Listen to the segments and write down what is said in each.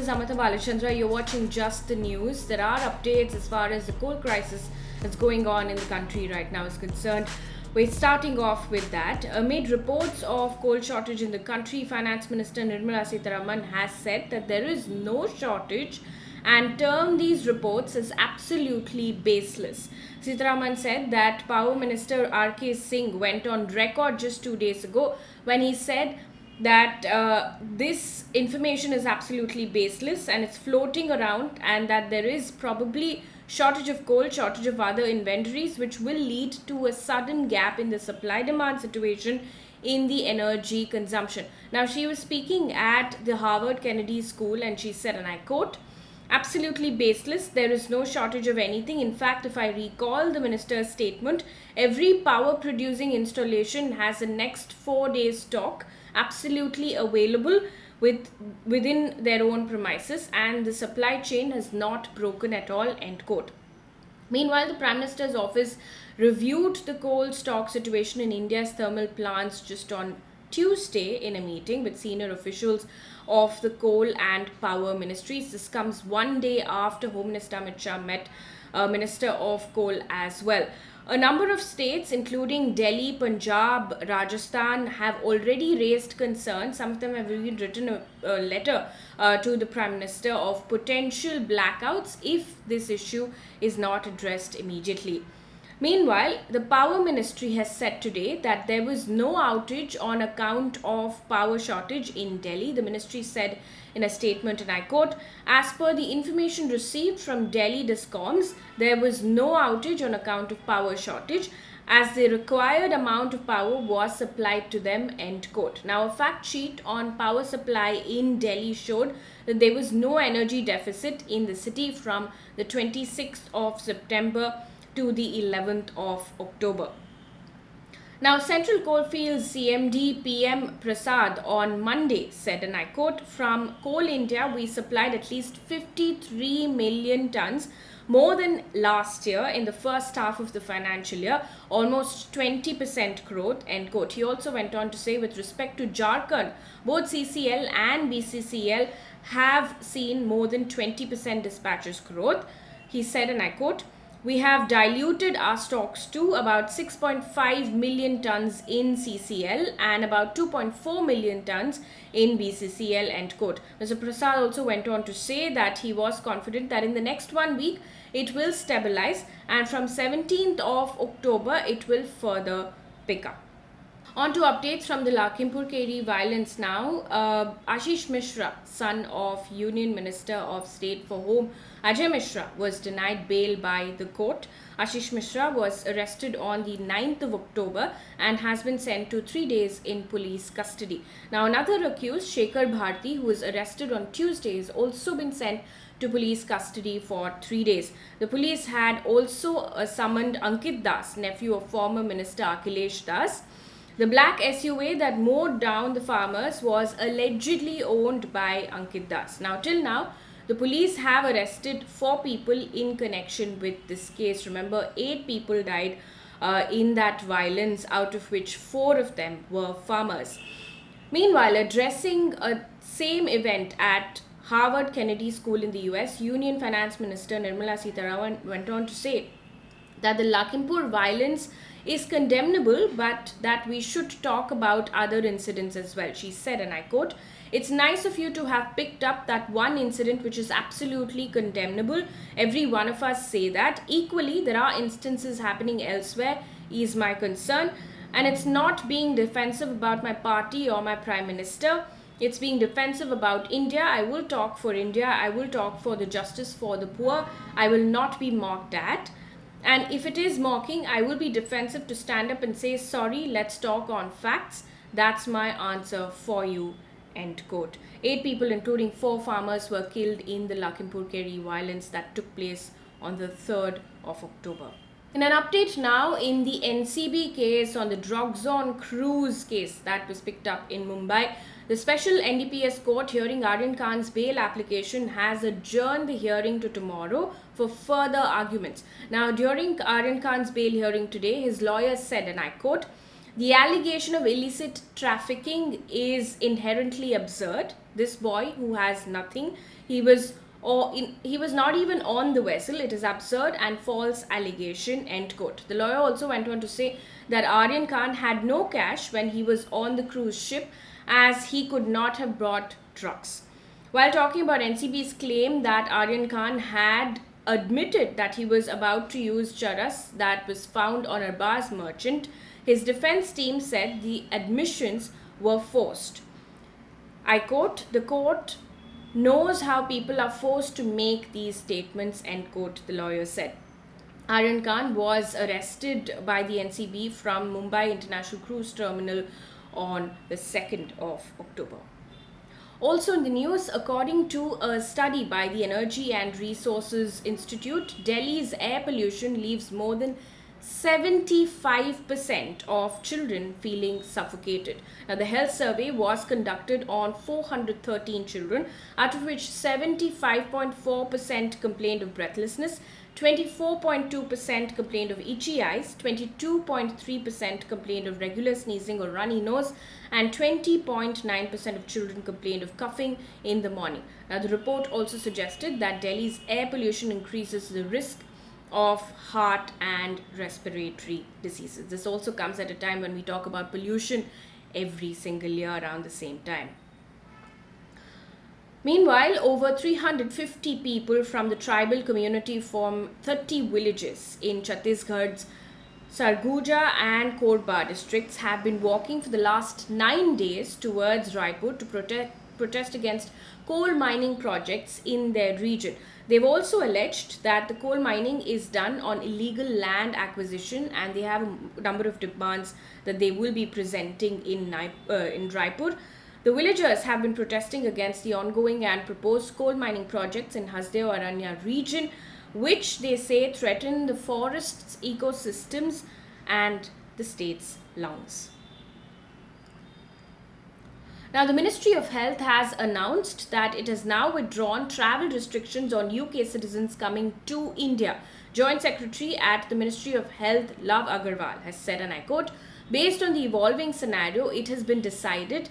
is Amita Balachandra. You're watching Just the News. There are updates as far as the coal crisis that's going on in the country right now is concerned. We're starting off with that. Amid reports of coal shortage in the country, Finance Minister Nirmala Sitharaman has said that there is no shortage and termed these reports as absolutely baseless. Sitharaman said that Power Minister R.K. Singh went on record just 2 days ago when he said that this information is absolutely baseless and it's floating around, and that there is probably shortage of coal, shortage of other inventories, which will lead to a sudden gap in the supply demand situation in the energy consumption. Now, she was speaking at the Harvard Kennedy School and she said, and I quote, "Absolutely baseless. There is no shortage of anything. In fact, if I recall the minister's statement, every power producing installation has a next 4 days stock absolutely available within their own premises, and the supply chain has not broken at all," end quote. Meanwhile, the Prime Minister's office reviewed the coal stock situation in India's thermal plants just on Tuesday in a meeting with senior officials of the coal and power ministries. This comes one day after Home Minister Amit Shah met Minister of Coal as well. A number of states, including Delhi, Punjab, Rajasthan, have already raised concerns. Some of them have even written a letter to the Prime Minister of potential blackouts if this issue is not addressed immediately. Meanwhile, the Power Ministry has said today that there was no outage on account of power shortage in Delhi. The ministry said in a statement, and I quote, "As per the information received from Delhi Discoms, there was no outage on account of power shortage as the required amount of power was supplied to them," end quote. Now, a fact sheet on power supply in Delhi showed that there was no energy deficit in the city from the 26th of September to the 11th of October. Now, Central Coalfields CMD PM Prasad on Monday said, and I quote, "From Coal India, we supplied at least 53 million tons, more than last year in the first half of the financial year, almost 20% growth," end quote. He also went on to say, with respect to Jharkhand, both CCL and BCCL have seen more than 20% dispatches growth. He said, and I quote, "We have diluted our stocks to about 6.5 million tons in CCL and about 2.4 million tons in BCCL," end quote. Mr. Prasad also went on to say that he was confident that in the next 1 week it will stabilize, and from 17th of October it will further pick up. On to updates from the Lakhimpur Kheri violence now. Ashish Mishra, son of Union Minister of State for Home Ajay Mishra, was denied bail by the court. Ashish Mishra was arrested on the 9th of October and has been sent to 3 days in police custody. Now, another accused, Shekhar Bharti, who was arrested on Tuesday, has also been sent to police custody for 3 days. The police had also summoned Ankit Das, nephew of former Minister Akhilesh Das. The black SUV that mowed down the farmers was allegedly owned by Ankit Das. Now, till now, the police have arrested 4 people in connection with this case. Remember, 8 people died in that violence, out of which 4 of them were farmers. Meanwhile, addressing a same event at Harvard Kennedy School in the US, Union Finance Minister Nirmala Sitharaman went on to say that the Lakhimpur violence is condemnable, but that we should talk about other incidents as well. She said, and I quote, "It's nice of you to have picked up that one incident which is absolutely condemnable. Every one of us say that. Equally, there are instances happening elsewhere, is my concern. And it's not being defensive about my party or my Prime Minister. It's being defensive about India. I will talk for India. I will talk for the justice for the poor. I will not be mocked at. And if it is mocking, I will be defensive to stand up and say, sorry, let's talk on facts. That's my answer for you," end quote. 8 people, including 4 farmers, were killed in the Lakhimpur Kheri violence that took place on the 3rd of October. In an update now, in the NCB case on the Drogzone cruise case that was picked up in Mumbai, the special NDPS court hearing Aryan Khan's bail application has adjourned the hearing to tomorrow for further arguments. Now, during Aryan Khan's bail hearing today, his lawyers said, and I quote, The allegation of illicit trafficking is inherently absurd. This boy who has nothing, he was he was not even on the vessel. It is absurd and false allegation, end quote. The lawyer also went on to say that Aryan Khan had no cash when he was on the cruise ship, as he could not have brought drugs. While talking about NCB's claim that Aryan Khan had admitted that he was about to use charas that was found on Arbaz merchant, his defense team said the admissions were forced. I quote, "The court knows how people are forced to make these statements," end quote, the lawyer said. Aryan Khan was arrested by the NCB from Mumbai International Cruise Terminal on the 2nd of October. Also in the news, according to a study by the Energy and Resources Institute, Delhi's air pollution leaves more than 75% of children feeling suffocated. Now, the health survey was conducted on 413 children, out of which 75.4% complained of breathlessness, 24.2% complained of itchy eyes, 22.3% complained of regular sneezing or runny nose, and 20.9% of children complained of coughing in the morning. Now, the report also suggested that Delhi's air pollution increases the risk of heart and respiratory diseases. This also comes at a time when we talk about pollution every single year around the same time. Meanwhile, over 350 people from the tribal community from 30 villages in Chhattisgarh's Sarguja and Korba districts have been walking for the last 9 days towards Raipur to protest against coal mining projects in their region. They've also alleged that the coal mining is done on illegal land acquisition, and they have a number of demands that they will be presenting in Raipur. The villagers have been protesting against the ongoing and proposed coal mining projects in Hasdeo Aranya region, which they say threaten the forest's ecosystems and the state's lungs. Now, the Ministry of Health has announced that it has now withdrawn travel restrictions on UK citizens coming to India. Joint Secretary at the Ministry of Health, Love Agarwal, has said, and I quote, "Based on the evolving scenario, it has been decided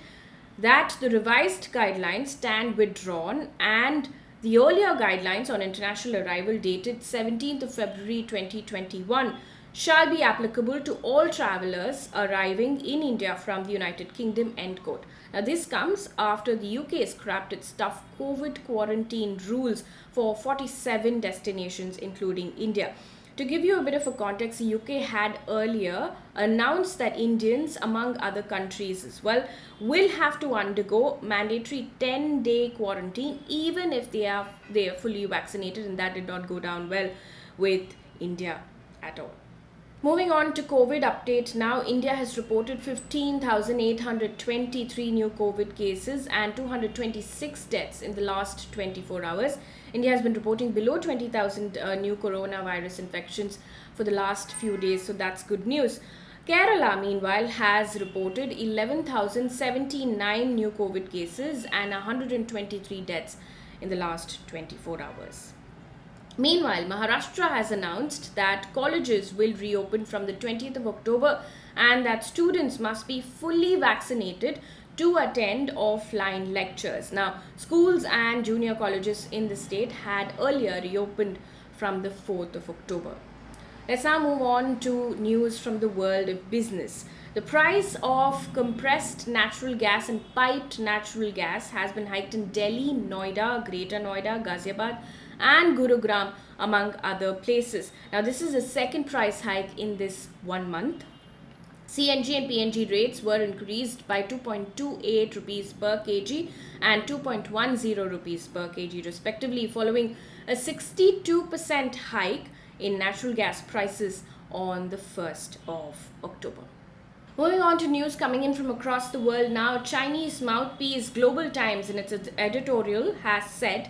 that the revised guidelines stand withdrawn, and the earlier guidelines on international arrival dated 17th of February 2021 shall be applicable to all travellers arriving in India from the United Kingdom," end quote. Now, this comes after the UK scrapped its tough COVID quarantine rules for 47 destinations, including India. To give you a bit of a context, the UK had earlier announced that Indians, among other countries as well, will have to undergo mandatory 10-day quarantine even if they are fully vaccinated, and that did not go down well with India at all. Moving on to COVID update now, India has reported 15,823 new COVID cases and 226 deaths in the last 24 hours. India has been reporting below 20,000 new coronavirus infections for the last few days, so that's good news. Kerala, meanwhile, has reported 11,079 new COVID cases and 123 deaths in the last 24 hours. Meanwhile, Maharashtra has announced that colleges will reopen from the 20th of October and that students must be fully vaccinated to attend offline lectures. Now, schools and junior colleges in the state had earlier reopened from the 4th of October. Let's now move on to news from the world of business. The price of compressed natural gas and piped natural gas has been hiked in Delhi, Noida, Greater Noida, Ghaziabad, and Gurugram, among other places. Now, this is the second price hike in this 1 month. CNG and PNG rates were increased by 2.28 rupees per kg and 2.10 rupees per kg respectively, following a 62% hike in natural gas prices on the 1st of October. Moving on to news coming in from across the world now, Chinese mouthpiece Global Times in its editorial has said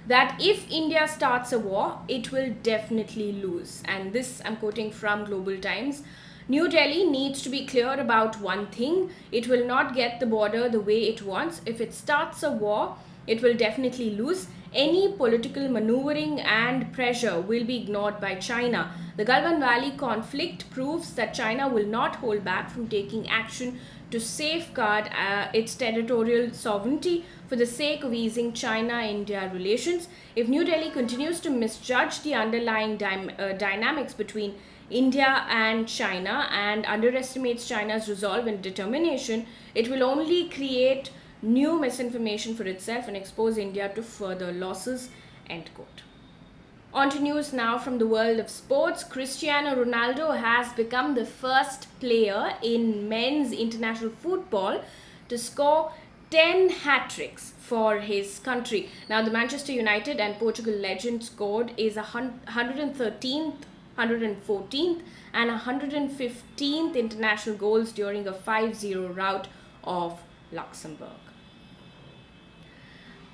that if India starts a war, it will definitely lose. And this I'm quoting from Global Times. New Delhi needs to be clear about one thing: it will not get the border the way it wants. If it starts a war, it will definitely lose. any political maneuvering and pressure will be ignored by China. The Galwan Valley conflict proves that China will not hold back from taking action to safeguard its territorial sovereignty for the sake of easing China India relations. If New Delhi continues to misjudge the underlying dynamics between India and China and underestimates China's resolve and determination, it will only create new misinformation for itself and expose India to further losses. End quote. On to news now from the world of sports. Cristiano Ronaldo has become the first player in men's international football to score 10 hat tricks for his country. Now, the Manchester United and Portugal legend scored is 113th, 114th, and 115th international goals during a 5-0 rout of Luxembourg.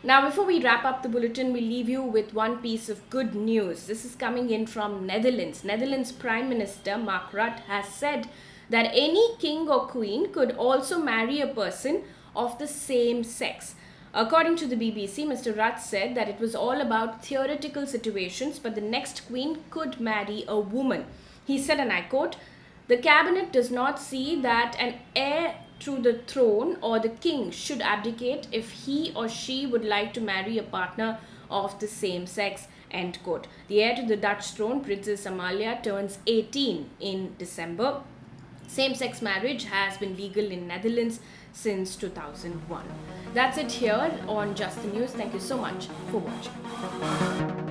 Now, before we wrap up the bulletin, we leave you with one piece of good news. This is coming in from Netherlands. Netherlands Prime Minister Mark Rutte has said that any king or queen could also marry a person of the same sex. According to the BBC, Mr. Rutte said that it was all about theoretical situations, but the next queen could marry a woman. He said, and I quote, "The cabinet does not see that an heir to the throne or the king should abdicate if he or she would like to marry a partner of the same sex." End quote. The heir to the Dutch throne, Princess Amalia, turns 18 in December. Same-sex marriage has been legal in Netherlands since 2001. That's it here on Just the News. Thank you so much for watching.